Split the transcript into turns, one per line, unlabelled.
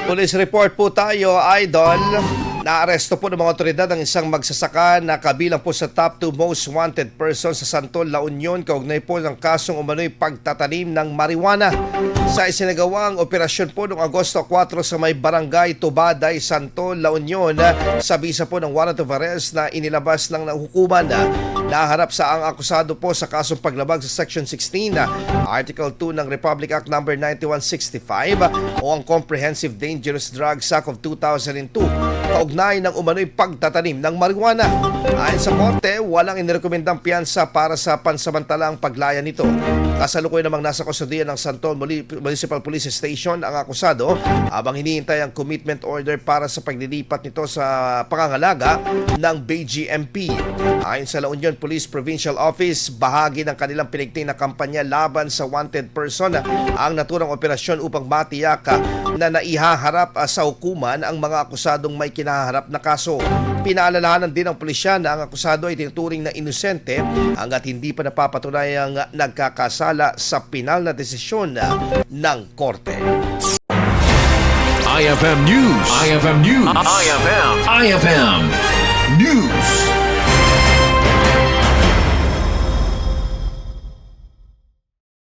Police report po tayo, Idol. Naaresto po ng mga otoridad ang isang magsasaka na kabilang po sa top 2 most wanted person sa Santol, La Union, kaugnay po ng kasong umano'y pagtatanim ng marijuana. Sa isinagawang operasyon po noong Agosto 4 sa may barangay Tubaday, Santol, La Union, sa bisa po ng warrant of arrest na inilabas ng hukuman, naharap sa ang akusado po sa kasong paglabag sa Section 16, Article 2 ng Republic Act No. 9165 o ang Comprehensive Dangerous Drugs Act of 2002, kaugnay ng umano'y pagtatanim ng marijuana. Ayon sa korte, walang inirekomendang piyansa para sa pansamantalang paglaya nito. Kasalukuyan namang nasa kustodiya ng Santol Municipal Police Station ang akusado habang hinihintay ang commitment order para sa paglilipat nito sa pangangalaga ng BGMP. Ayon sa La Union Police Provincial Office, bahagi ng kanilang pinigting na kampanya laban sa wanted person ang naturang operasyon upang matiyak na naihaharap sa hukuman ang mga akusadong may kinaharap na kaso. Pinaalalahanan din ng pulisya na ang akusado ay tinuturing na inosente hanggat hindi pa napapatunayang nagkakasala sa pinal na desisyon ng korte.
IFM News. IFM News. IFM News.